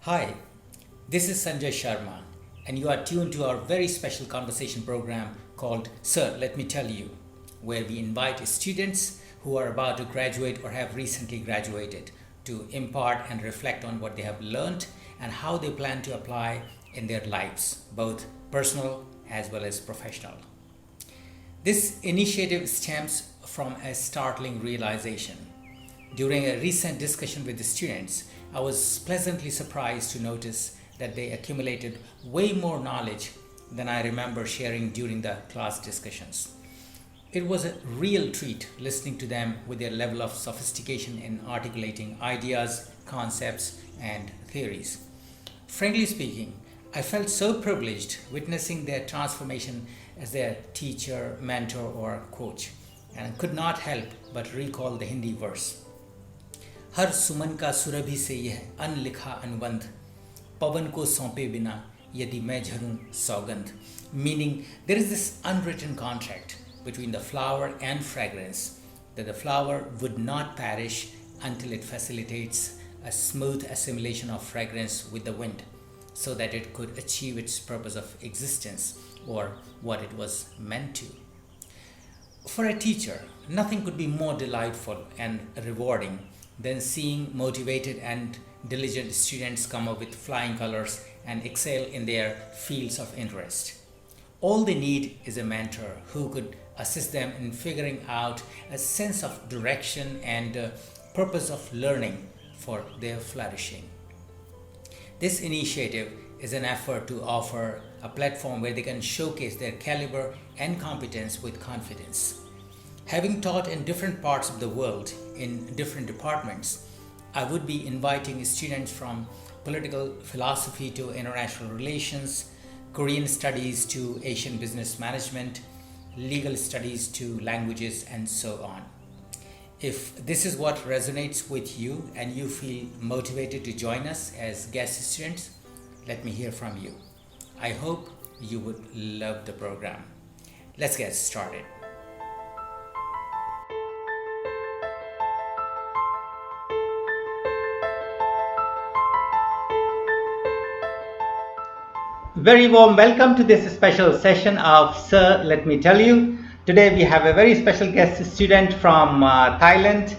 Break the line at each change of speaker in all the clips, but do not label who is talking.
Hi, this is Sanjay Sharma, and you are tuned to our very special conversation program called Sir, Let Me Tell You, where we invite students who are about to graduate or have recently graduated to impart and reflect on what they have learned and how they plan to apply in their lives, both personal as well as professional. This initiative stems from a startling realization. During a recent discussion with the students, I was pleasantly surprised to notice that they accumulated way more knowledge than I remember sharing during the class discussions. It was a real treat listening to them with their level of sophistication in articulating ideas, concepts, and theories. Frankly speaking, I felt so privileged witnessing their transformation as their teacher, mentor, or coach, and could not help but recall the Hindi verse. हर सुमन का सुरभि से यह अनलिखा अनुबंध पवन को सौंपे बिना यदि मैं झरूं सौगंध. Meaning, there is this unwritten contract between the flower and fragrance that the flower would not perish until it facilitates a smooth assimilation of fragrance with the wind so that it could achieve its purpose of existence or what it was meant to. For a teacher, nothing could be more delightful and rewarding than seeing motivated and diligent students come up with flying colors and excel in their fields of interest. All they need is a mentor who could assist them in figuring out a sense of direction and purpose of learning for their flourishing. This initiative is an effort to offer a platform where they can showcase their caliber and competence with confidence. Having taught in different parts of the world in different departments, I would be inviting students from political philosophy to international relations, Korean studies to Asian business management, legal studies to languages, and so on. If this is what resonates with you and you feel motivated to join us as guest students, let me hear from you. I hope you would love the program. Let's get started. Very warm welcome to this special session of Sir, Let Me Tell You. Today we have a very special guest student from Thailand.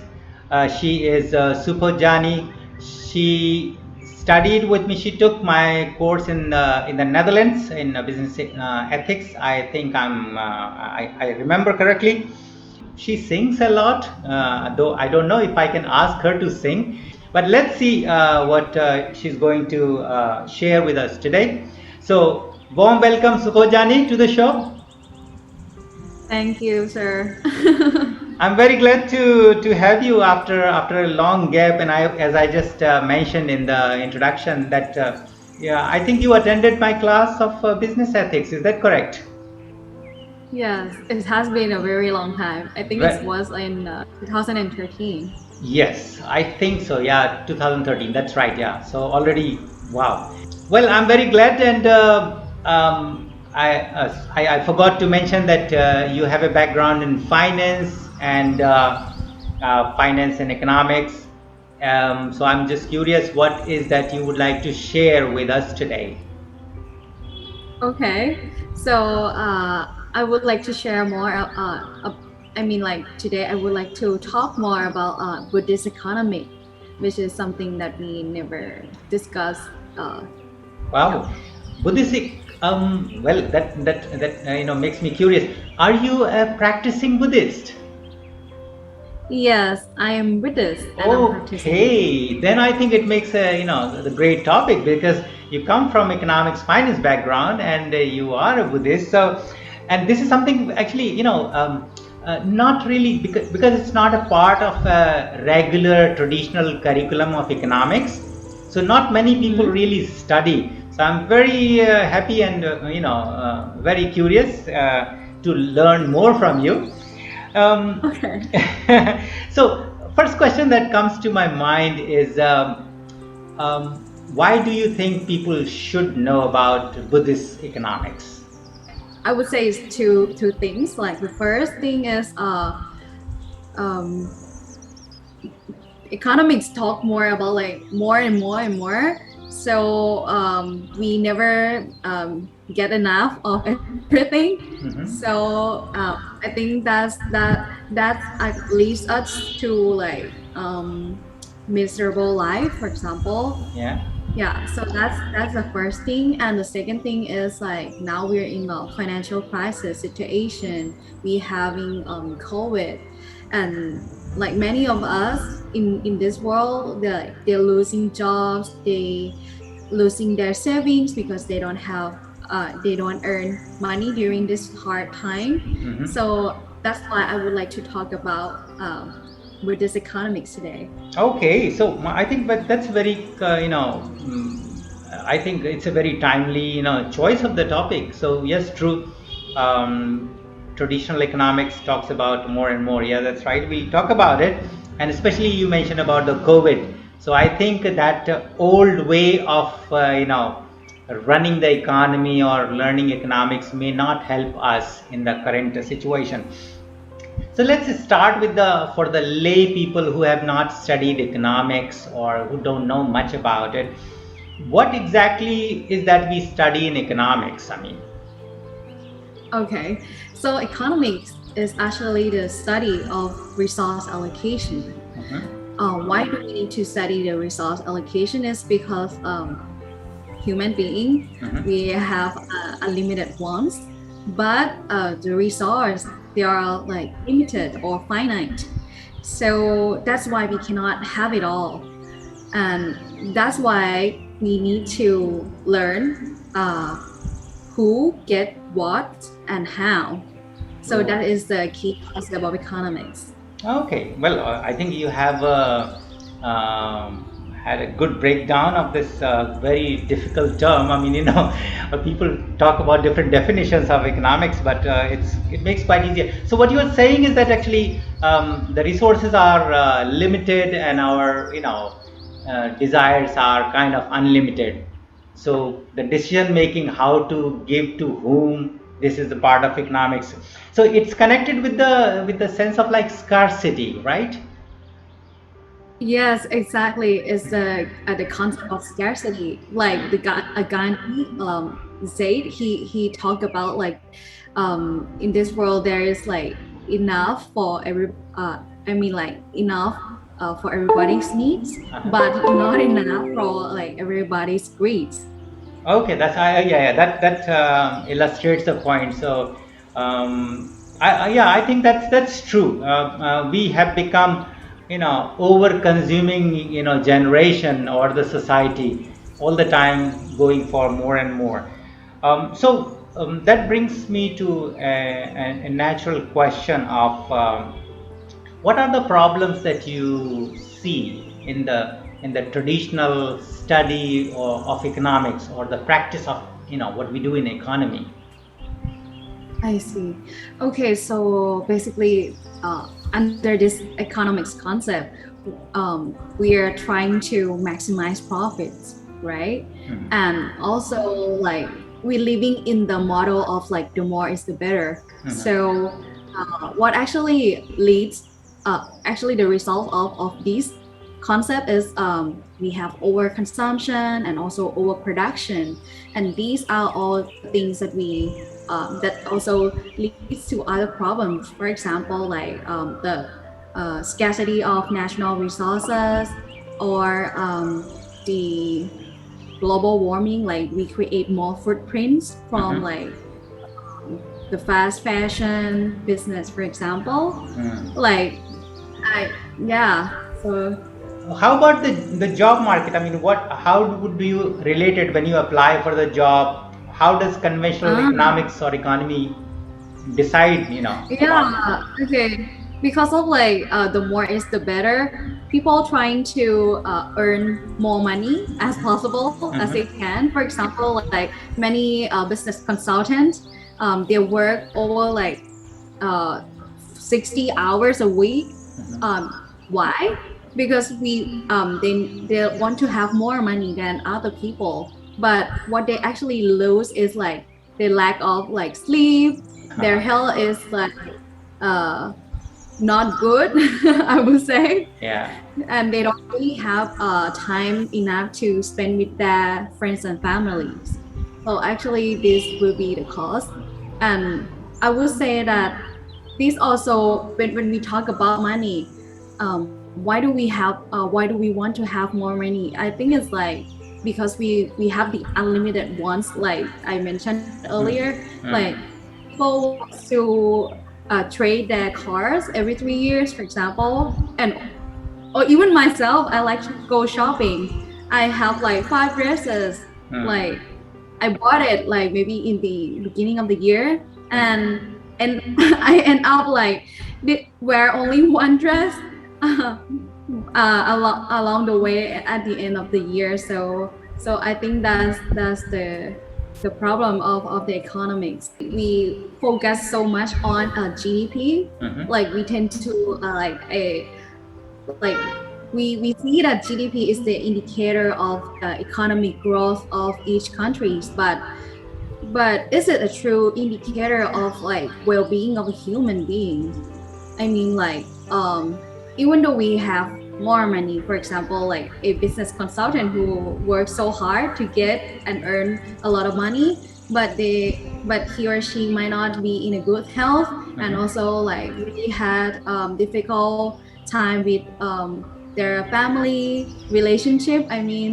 She is Suphotjanee. She studied with me. She took my course in the Netherlands in business ethics. I think I remember correctly. She sings a lot, though I don't know if I can ask her to sing. But let's see what she's going to share with us today. So, warm welcome, Suphotjanee, to the show.
Thank you, sir.
I'm very glad to have you after a long gap, and as I just mentioned in the introduction, that yeah, I think you attended my class of business ethics. Is that correct?
Yes, it has been a very long time. I think it
Well,
was in 2013.
yes, I think so. Yeah, 2013. That's right. Yeah. So already, wow. Well, I'm very glad, and I forgot to mention that you have a background in finance and economics. So I'm just curious, what is that you would like to share with us today?
Okay, so I would like to share more. Like today, I would like to talk more about Buddhist economic, which is something that we never discussed.
Wow, Buddhistic. Well, that makes me curious. Are you a practicing Buddhist?
Yes, I am Buddhist and I'm practicing Buddhist.
Okay, then I think it makes the great topic because you come from economics finance background and you are a Buddhist. So, and this is something actually not really because it's not a part of a regular traditional curriculum of economics. So not many people
Mm-hmm.
really study. So I'm very happy and very curious to learn more from you. Um,
Okay.
so, first question that comes to my mind is why do you think people should know about Buddhist economics?
I would say it's two things. Like the first thing is um, economics talk more about like more and more and more So we never get enough of everything.
Mm-hmm.
So I think that leads us to like miserable life, for example.
Yeah.
Yeah, so that's the first thing, and the second thing is like now we're in a financial crisis situation. We having COVID, and like many of us in this world, they're losing jobs, they losing their savings because they don't earn money during this hard time.
Mm-hmm.
So that's why I would like to talk about Buddhist economics today.
Okay, so I think, but that's very, I think it's a very timely, choice of the topic. So yes, true. Traditional economics talks about more and more. Yeah, that's right. We'll talk about it, and especially you mentioned about the COVID. So I think that old way of, running the economy or learning economics may not help us in the current situation. So let's start with the for the lay people who have not studied economics or who don't know much about it. What exactly is that we study in economics? I mean,
Okay, so economics is actually the study of resource allocation.
mhm,
Why do we need to study the resource allocation? Is because human being,
mhm.
we have unlimited wants, but the resource, they are like limited or finite. So that's why we cannot have it all, and that's why we need to learn who get what and how. So that is the key concept of economics.
Okay, well, I think you have had a good breakdown of this very difficult term. I mean, people talk about different definitions of economics, but it makes quite easier. So what you are saying is that actually the resources are limited, and our desires are kind of unlimited. So the decision making, how to give to whom, this is the part of economics. So it's connected with the sense of like scarcity, right?
Yes, exactly. It's the concept of scarcity. Like Gandhi said, he talked about like in this world there is like enough for I mean like enough for everybody's needs, but
Uh-huh.
not enough for like everybody's greeds.
Okay, yeah, that illustrates the point. So, yeah, I think that's true. We have become, over consuming, generation or the society all the time, going for more and more. That brings me to a natural question of what are the problems that you see in the traditional study of economics or the practice of what we do in economy?
I see. Okay, so basically, under this economics concept, we are trying to maximize profits, right?
Mhm.
And also, like, we're living in the model of like the more is the better.
Mhm.
So, what actually leads, actually, the result of this concept is we have overconsumption and also overproduction, and these are all the things that we that also leads to other problems. For example, like the scarcity of national resources, or the global warming. Like we create more footprints from like
Mhm.
the fast fashion business, for example.
Mm.
Like I yeah. So
How about the job market? I mean, how would do you relate it when you apply for the job? How does conventional
ah,
economics or economy decide, about it?
yeah, okay. Because of like the more is the better. People trying to earn more money as possible as they can. For example, like many business consultants, they work over like uh, 60 hours a week. Um, why? Because they want to have more money than other people. But what they actually lose is like the lack of like sleep. Their health is like uh, not good, I would say.
Yeah.
And they don't really have time enough to spend with their friends and families. So actually, this will be the cause. And I would say that this also, when we talk about money, why do we want to have more money? I think it's like because we have the unlimited wants, like I mentioned
Mm.
earlier. Like
Mm.
people want to trade their cars every 3 years, for example, and or even myself, I like to go shopping. I have like 5 dresses.
Mm.
Like I bought it like maybe in the beginning of the year, and I end up like wear only one dress along the way at the end of the year. So I think that's the problem of the economics. We focus so much on GDP,
Mhm.
like we tend to like we see that GDP is the indicator of the economic growth of each countries, but is it a true indicator of like well-being of a human being? I mean, like even though we have more money, for example, like a business consultant who works so hard to get and earn a lot of money, but he or she might not be in a good health, and
Mhm.
also like really had difficult time with their family relationship. I mean,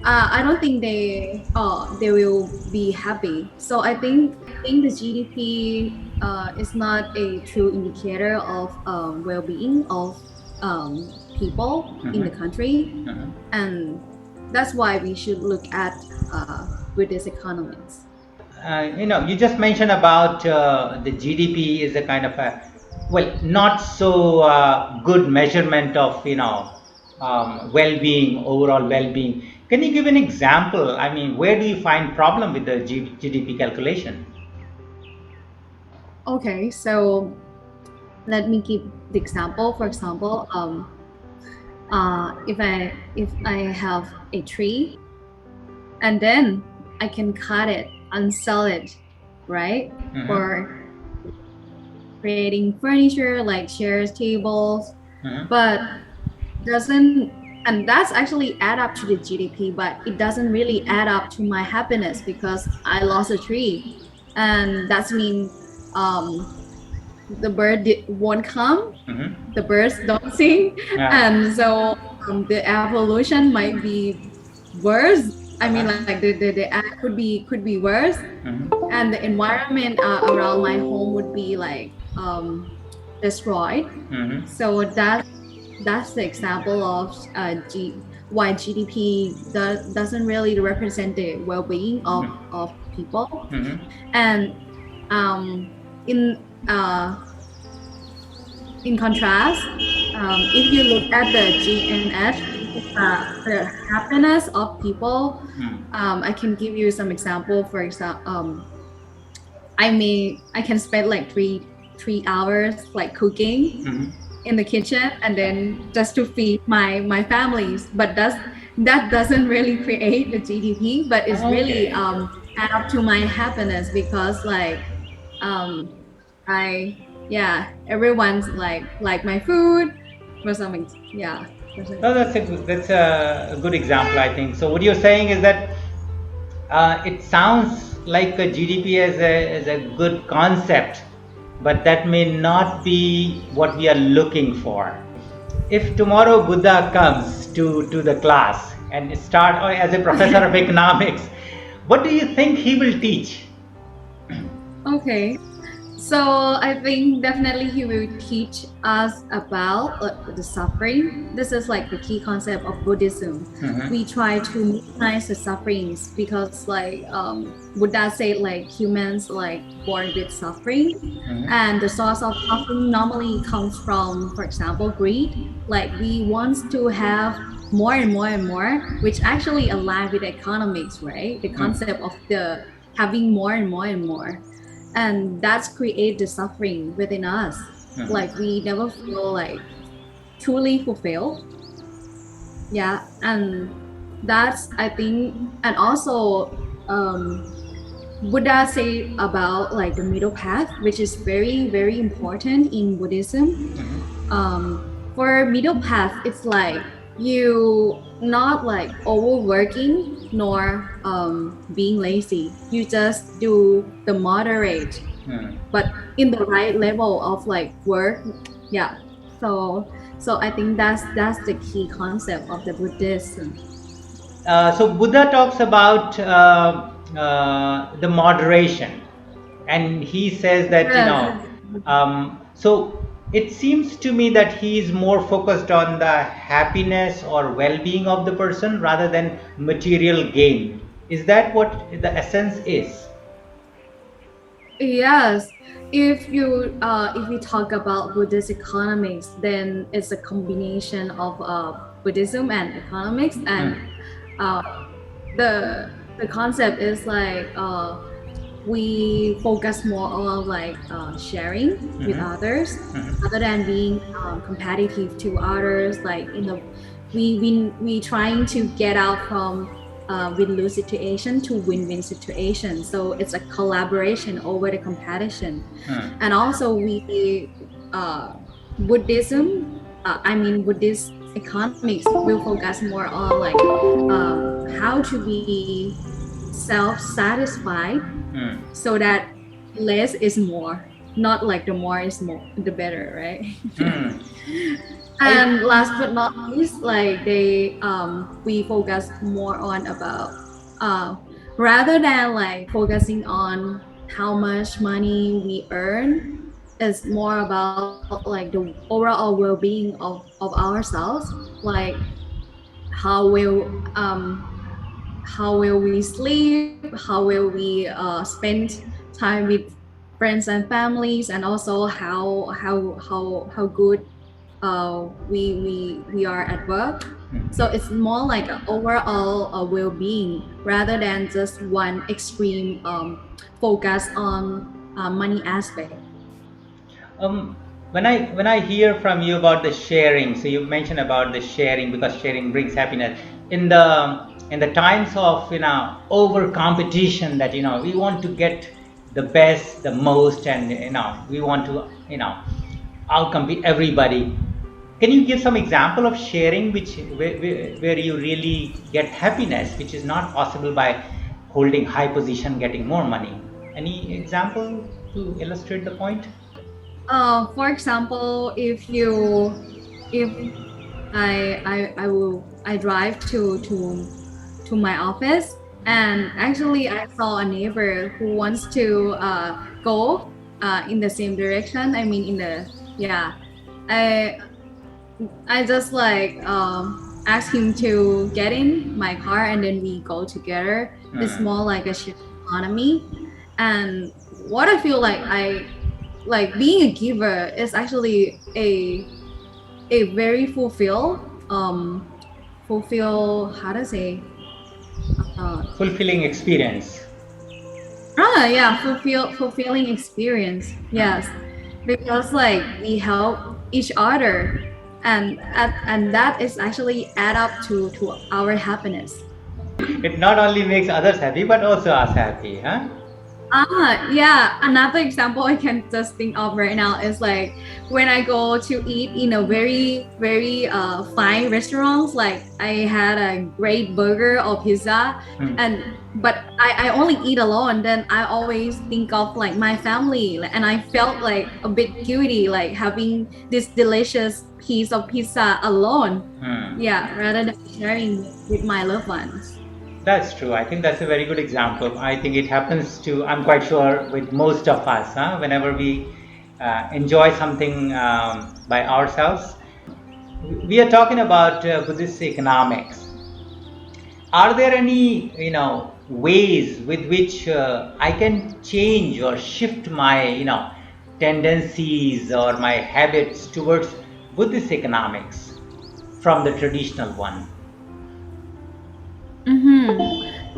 I don't think they will be happy. So I think the GDP is not a true indicator of well-being of people in the
Mhm.
country,
Mhm.
and that's why we should look at Buddhist economics.
You just mentioned about the GDP is a kind of a, well, not so good measurement of, well-being, overall well-being. Can you give an example? I mean, where do you find problem with the GDP calculation?
Okay, so let me give the example. For example, if I have a tree, and then I can cut it and sell it, right?
Mm-hmm.
For creating furniture like chairs, tables,
Mm-hmm.
but doesn't and that's actually add up to the GDP, but it doesn't really add up to my happiness because I lost a tree, and that's mean um, the won't come,
Mm-hmm.
the birds don't sing,
Yeah.
and so the evolution might be worse. I mean,
Uh-huh.
like the act could be worse,
Mm-hmm.
and the environment around my home would be like destroyed.
Mm-hmm.
So that's the example of why GDP doesn't really represent the well-being of people.
Mm-hmm.
And in in contrast, if you look at the GNH, the happiness of people,
Mm-hmm.
I can give you some example. For example, I can spend like three hours like cooking
Mm-hmm.
in the kitchen, and then just to feed my families, but that doesn't really create the GDP, but it's really
Okay.
add up to my happiness because like um I yeah, everyone's like my food or something. Yeah, that's it.
No, that's a good example, I think. So what you're saying is that it sounds like a GDP as a good concept, but that may not be what we are looking for. If tomorrow Buddha comes to the class and start, or as a professor of economics, what do you think he will teach?
Okay. So I think definitely he will teach us about the suffering. This is like the key concept of Buddhism. We
Mm-hmm.
try to minimize the sufferings because like Buddha said like humans like born with suffering,
Mm-hmm.
and the source of suffering normally comes from, for example, greed. Like we want to have more and more and more, which actually align with economics, right? The concept of the having more and more and more, and that's create the suffering within us. Like
Mm-hmm.
we never feel like truly fulfilled. Yeah, and that's I think, and also Buddha say about like the middle path, which is very, very important in Buddhism. For middle path, it's like you not like overworking nor being lazy. You just do the moderate, but in the right level of like work. Yeah. So I think that's the key concept of the Buddhism.
So Buddha talks about the moderation, and he says that
Yes.
so it seems to me that he is more focused on the happiness or well-being of the person rather than material gain. Is that what the essence is?
Yes, if we talk about Buddhist economics, then it's a combination of Buddhism and economics, and
Hmm.
uh, the concept is like we focus more on like sharing with
Hmm.
others
Hmm.
rather than being competitive to others. Like in the we trying to get out from win-lose situation to win-win situation. So it's a collaboration over the competition,
Hmm.
and also we Buddhism. I mean Buddhist economics will focus more on like how to be self-satisfied
Hmm.
so that less is more, not like the more is more the better, right?
Hmm. I.
And last but not least, like they we focus more on about uh rather than like focusing on how much money we earn, is more about like the overall well-being of ourselves, like how will we sleep, how will we spend time with friends and families, and also how good we are at work. So
Hmm.
it's more like an overall well-being rather than just one extreme focus on money aspect.
When I hear from you about the sharing, so you mentioned about the sharing because sharing brings happiness. In the times of over competition, that we want to get the best, the most, and we want to outcompete everybody. Can you give some example of sharing where you really get happiness, which is not possible by holding high position, getting more money? Any example to illustrate the point?
For example, if I drive to my office, and actually I saw a neighbor who wants to go in the same direction. I mean, in the yeah, I I just like ask him to get in my car and then we go together. It's
Hmm.
more like a shared economy, and what I feel like I like being a giver is actually a very fulfill how to say uh,
Fulfilling experience.
yeah, fulfilling experience. Yes,
Hmm.
because like we help each other, and that is actually add up to our happiness.
It not only makes others happy but also us happy, huh?
Yeah. Another example I can just think of right now is like when I go to eat in a very, very fine restaurants. Like I had a great burger or pizza,
Hmm.
and but I only eat alone. Then I always think of like my family, and I felt like a bit guilty, like having this delicious piece of pizza alone.
Hmm.
Yeah, rather than sharing with my loved ones.
That's true. I think that's a very good example. I think it happens to, I'm quite sure, with most of us, huh? Whenever we enjoy something by ourselves. We are talking about Buddhist economics. Are there any ways with which I can change or shift my tendencies or my habits towards Buddhist economics from the traditional one?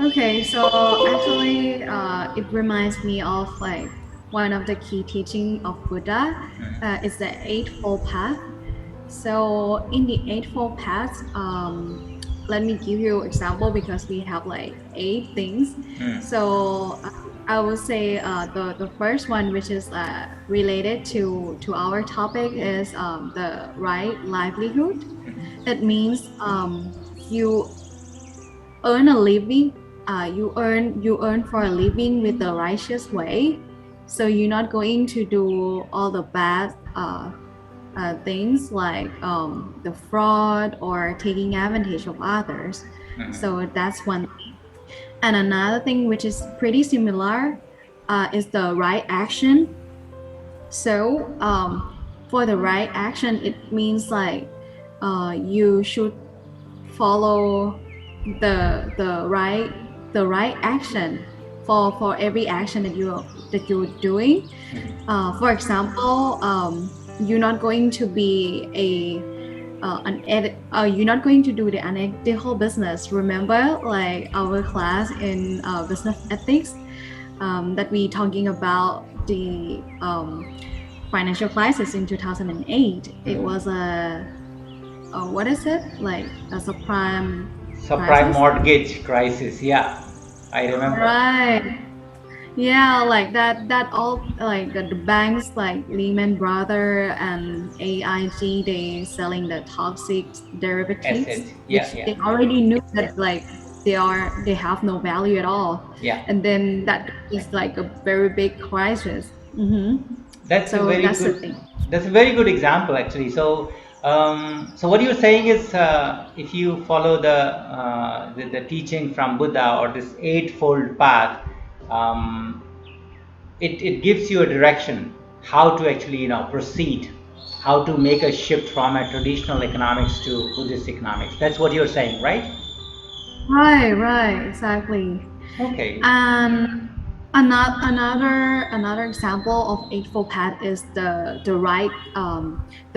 Okay, so actually, it reminds me of like one of the key teaching of Buddha. It's the Eightfold Path. So in the Eightfold Path, let me give you example because we have like eight things.
Hmm.
So I would say the first one, which is related to our topic, is the right livelihood. It means you earn a living. You earn for a living with the righteous way. So you're not going to do all the bad things like the fraud or taking advantage of others.
Mhm.
So that's one. And another thing which is pretty similar is the right action. So for the right action, it means like you should follow the right action for every action that you're doing. For example, you're not going to be you're not going to do the unethical business. Remember, like our class in business ethics, that we talking about the financial crisis in 2008. It was a what is it like a subprime
Subprime
crisis,
mortgage crisis. Yeah, I remember.
right? Yeah, like that all like the banks like Lehman Brother and AIG, they selling the toxic derivatives,
Asset. Yeah,
which
yeah,
they already knew that like they have no value at all.
yeah.
And then that is like a very big crisis.
That's a
So
very
that's the
good.
thing.
That's a very good example, actually. So, so what you're saying is, if you follow the teaching from Buddha or this eightfold path, um, it gives you a direction how to actually proceed, how to make a shift from a traditional economics to Buddhist economics. That's what you're saying, right?
Right, exactly.
Okay.
And another example of eightfold path is the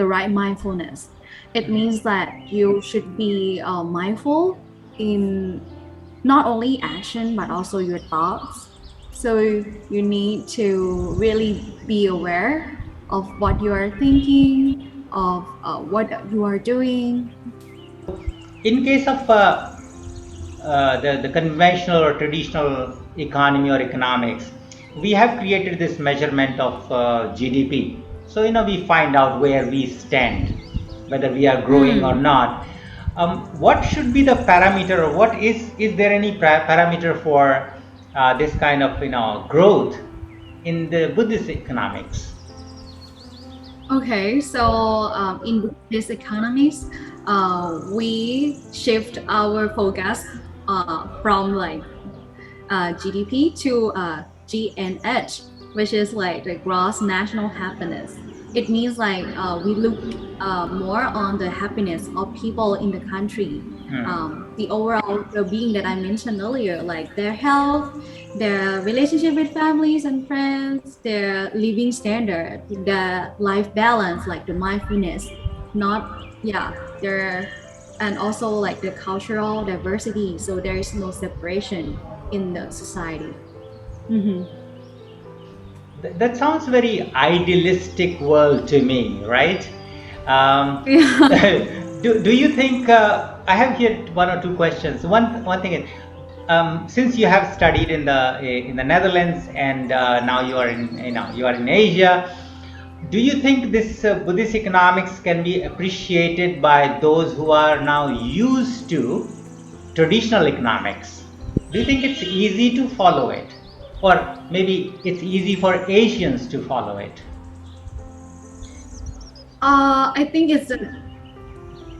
right mindfulness. It means that you should be mindful in not only action but also your thoughts. So you need to really be aware of what you are thinking, of what you are doing.
In case of the conventional or traditional economy or economics, we have created this measurement of GDP. So, we find out where we stand, whether we are growing or
Hmm.
not. What should be the parameter, or is there any parameter for this kind of growth in the Buddhist economics?
Okay, so in Buddhist economies, we shift our focus from like GDP to GNH, which is like the gross national happiness. It means like we look more on the happiness of people in the country, the overall well-being that I mentioned earlier, like their health, their relationship with families and friends, their living standard, the life balance, like the mindfulness, not yeah, their and also like the cultural diversity. So there is no separation in the society. Mm-hmm.
That sounds very idealistic world to me, right? Um,
Yeah.
do you think I have here one or two questions? One thing is, since you have studied in the Netherlands, and now you are in Asia, do you think this Buddhist economics can be appreciated by those who are now used to traditional economics? Do you think it's easy to follow it? Or maybe it's easy for Asians to follow it?
I think it's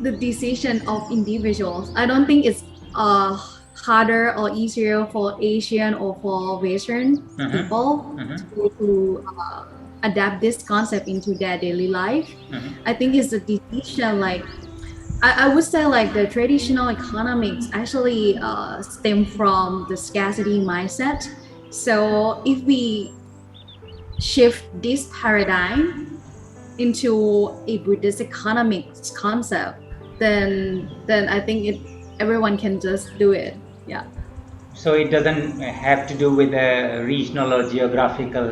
the decision of individuals. I don't think it's harder or easier for Asian or for Western
Mm-hmm.
people
Mm-hmm.
to adapt this concept into their daily life.
Mm-hmm.
I think it's a decision like I would say like the traditional economics actually stem from the scarcity mindset. So if we shift this paradigm into a Buddhist economics concept, then I think everyone can just do it. Yeah.
So it doesn't have to do with a regional or geographical,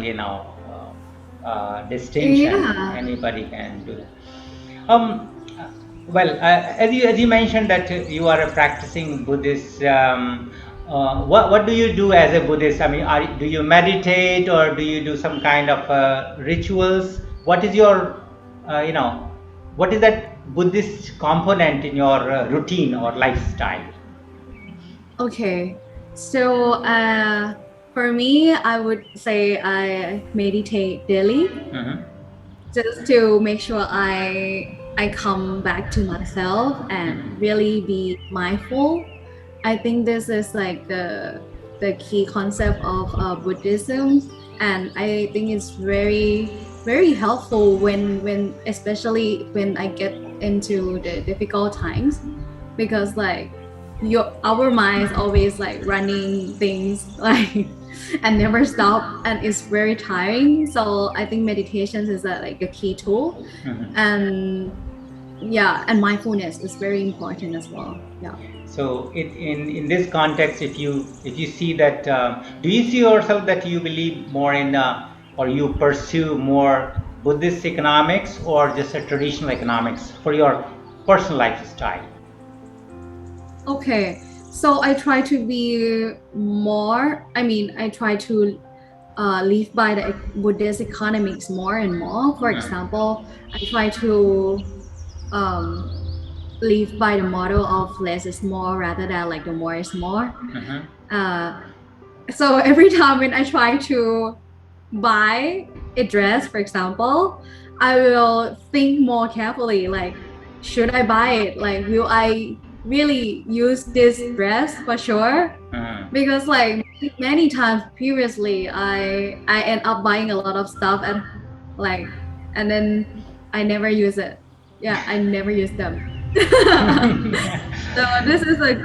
distinction.
Yeah.
Anybody can do that. Well, as you mentioned that you are a practicing Buddhist. what do you do as a Buddhist? I mean, do you meditate or do you do some kind of rituals? What is your, you know, what is that Buddhist component in your routine or lifestyle?
Okay, so for me, I would say I meditate daily
Hmm.
just to make sure I come back to myself and
Hmm.
really be mindful. I think this is like the key concept of Buddhism, and I think it's very helpful when especially when I get into the difficult times, because like your our minds always like running things like and never stop, and it's very tiring. So I think meditation is like a key tool,
Hmm.
and yeah, and mindfulness is very important as well. Yeah.
So, in this context, if you see that, do you see yourself that you believe more in or you pursue more Buddhist economics or just a traditional economics for your personal lifestyle?
Okay, so I try to be more, I mean, I try to live by the Buddhist economics more and more. For example, I try to um, live by the model of less is more rather than like the more is more.
Mm-hmm.
Uh, so every time when I try to buy a dress, for example, I will think more carefully, like, should I buy it? Like, will I really use this dress for sure?
Mm-hmm.
Because like many times previously, I end up buying a lot of stuff and like, and then I never use it. Yeah, I never use them. So this is like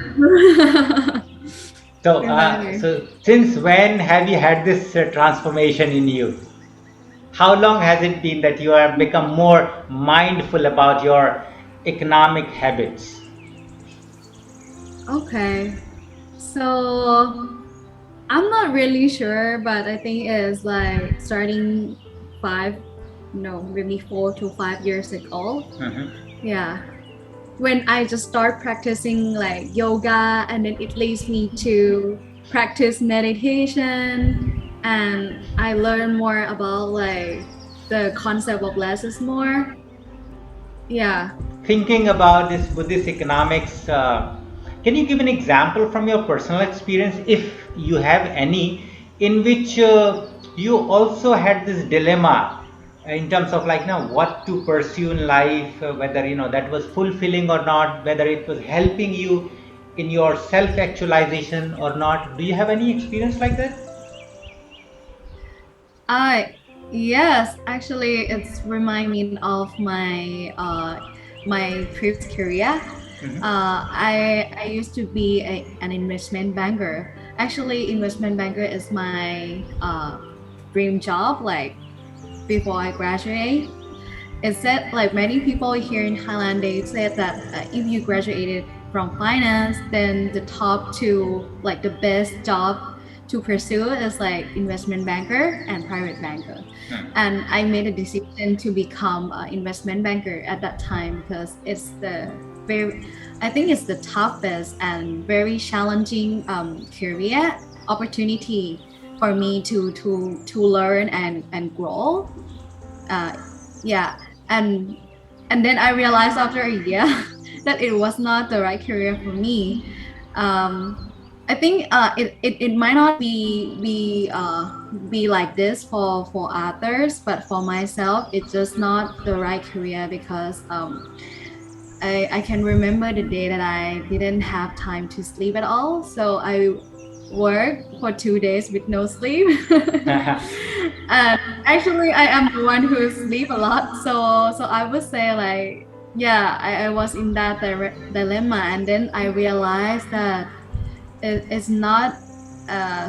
So,
exactly.
so since when have you had this transformation in you? How long has it been that you have become more mindful about your economic habits?
Okay. So I'm not really sure, but I think it's like starting five, no, maybe 4 to 5 years ago.
Mm-hmm.
Yeah. When I just start practicing like yoga, and then it leads me to practice meditation, and I learn more about like the concept of less is more. Yeah.
Thinking about this Buddhist economics, can you give an example from your personal experience, if you have any, in which you also had this dilemma in terms of like now what to pursue in life, whether that was fulfilling or not, whether it was helping you in your self actualization or not? Do you have any experience like that?
I yes, actually, it's remind me of my previous career.
Hmm.
I used to be an investment banker. Actually, investment banker is my dream job. Like before I graduate, it said like many people here in Thailand, they said that if you graduated from finance, then the top two, like the best job to pursue is like investment banker and private banker. And I made a decision to become an investment banker at that time because it's the very, I think it's the toughest and very challenging career opportunity for me to learn and grow. uh, yeah, and then I realized after a year that it was not the right career for me. um, I think it might not be like this for others, but for myself it's just not the right career because I can remember the day that I didn't have time to sleep at all, so I worked for 2 days with no sleep. And actually, I am the one who sleep a lot, so I would say like yeah, I was in that dilemma, and then I realized that it's not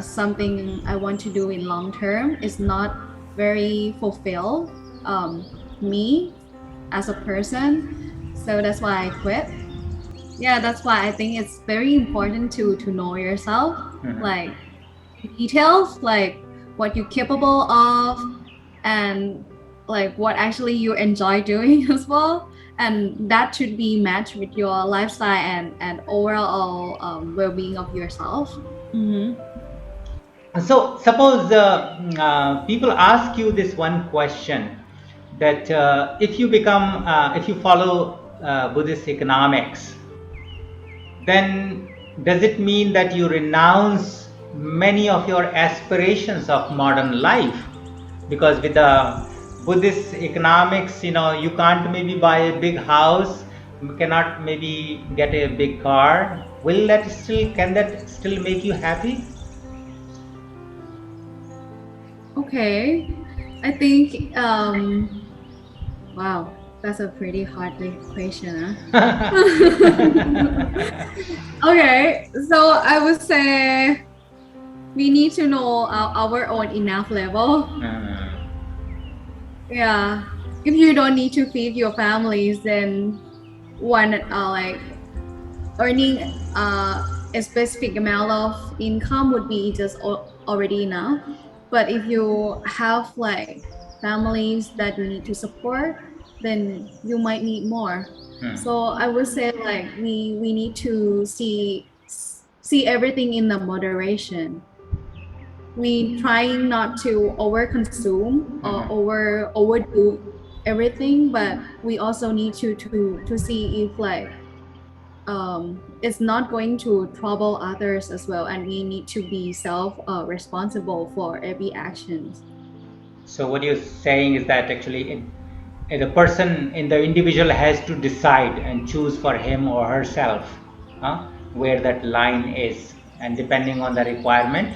something I want to do in long term. It's not very fulfill um, me as a person, so that's why I quit. Yeah, that's why I think it's very important to know yourself,
Mhm.
like details, like what you're capable of, and like what actually you enjoy doing as well, and that should be matched with your lifestyle and overall well-being of yourself. Mm-hmm.
So suppose people ask you this one question, that if you follow Buddhist economics, then does it mean that you renounce many of your aspirations of modern life? Because with the Buddhist economics, you can't maybe buy a big house, you cannot maybe get a big car. Can that still make you happy?
Okay. I think wow, that's a pretty hard question, huh? Okay, so I would say we need to know our own enough level.
Hmm.
Yeah. If you don't need to feed your families, then one like earning a specific amount of income would be just already enough. But if you have like families that you need to support, then you might need more.
Hmm.
So I would say like we need to see everything in the moderation. We trying not to overconsume or
Mhm.
overdo everything, but we also need to see if like it's not going to trouble others as well, and we need to be self responsible for every actions.
So what you're saying is that actually the person in the individual has to decide and choose for him or herself, where that line is, and depending on the requirement,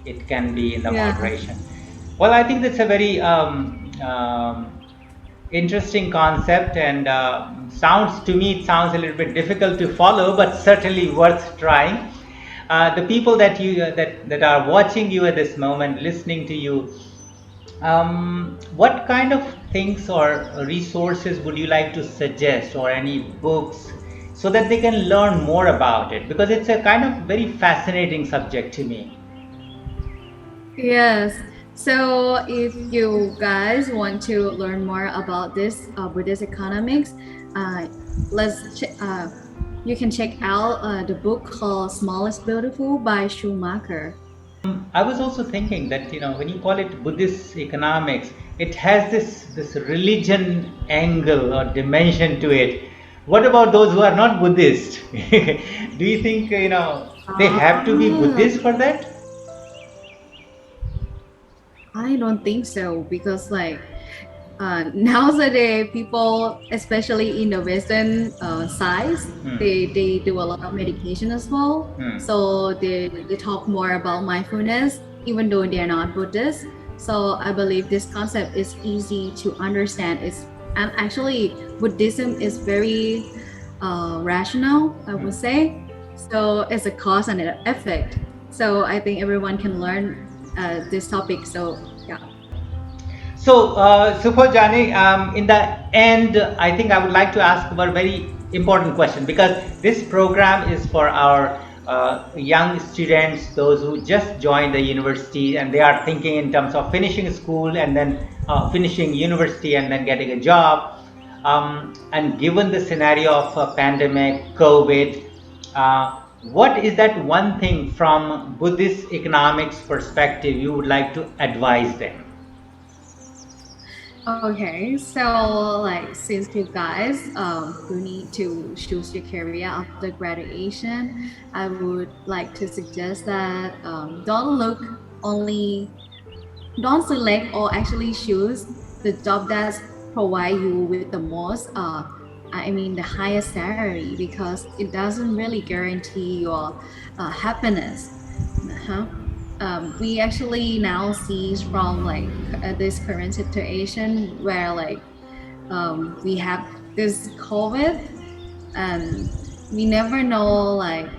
it can be in the
Yeah.
moderation. Well, I think that's a very interesting concept, and sounds to me, it sounds a little bit difficult to follow, but certainly worth trying. The people that are watching you at this moment, listening to you, what kind of things or resources would you like to suggest, or any books, so that they can learn more about it? Because it's a kind of very fascinating subject to me.
Yes. So if you guys want to learn more about this Buddhist economics, uh, you can check out the book called Small is Beautiful by Schumacher.
I was also thinking that when you call it Buddhist economics, it has this religion angle or dimension to it. What about those who are not Buddhist? Do you think they have to be
Ah,
Buddhist for that?
I don't think so because like nowadays people, especially in the Western sides,
Hmm.
they do a lot of meditation as well.
Hmm.
So they talk more about mindfulness, even though they're not Buddhist. So I believe this concept is easy to understand. It's and actually Buddhism is very rational, I would
Hmm.
say. So it's a cause and an effect. So I think everyone can learn this topic. So yeah.
So, Suphotjanee, in the end, I think I would like to ask a very important question, because this program is for our young students, those who just joined the university and they are thinking in terms of finishing school and then finishing university and then getting a job. And given the scenario of a pandemic, COVID, what is that one thing from Buddhist economics perspective you would like to advise them?
Okay, so like since you guys you need to choose your career after graduation, I would like to suggest that only don't select or actually choose the job that provide you with the most I mean the highest salary, because it doesn't really guarantee your happiness. Uh-huh. We actually now see from like this current situation where like we have this COVID, and we never know like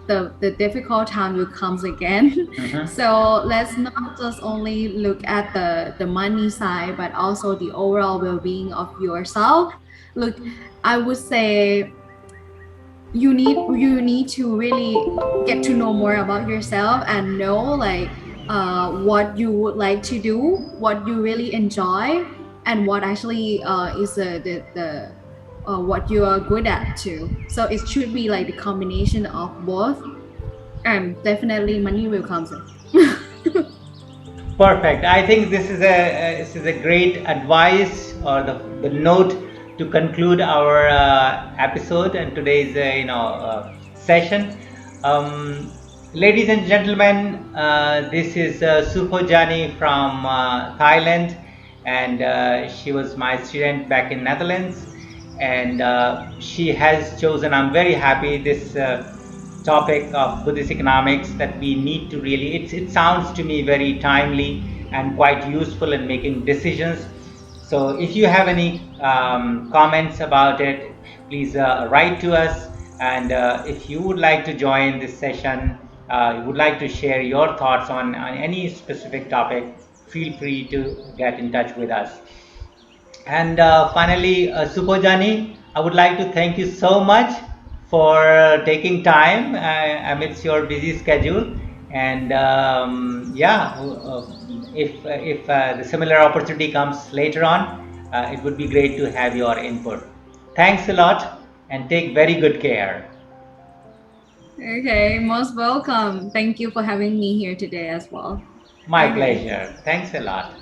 the difficult time will comes again.
Mhm.
So let's not just only look at the money side, but also the overall well-being of yourself. Look, I would say you need to really get to know more about yourself and know like what you would like to do, what you really enjoy, and what actually is the what you are good at too. So it should be like the combination of both. Definitely money will come soon.
Perfect. I think this is a great advice or the note to conclude our episode and today's session. Ladies and gentlemen, this is Suphotjanee from Thailand, and she was my student back in Netherlands, and she has chosen. I'm very happy this. Topic of Buddhist economics that we need to really, it sounds to me very timely and quite useful in making decisions. So if you have any comments about it, please write to us. And if you would like to join this session, you would like to share your thoughts on any specific topic, feel free to get in touch with us. And finally, Suphotjanee, I would like to thank you so much for taking time amidst your busy schedule. And yeah, if the similar opportunity comes later on, it would be great to have your input. Thanks a lot and take very good care.
Okay, most welcome. Thank you for having me here today as well.
My
Okay.
pleasure. Thanks a lot.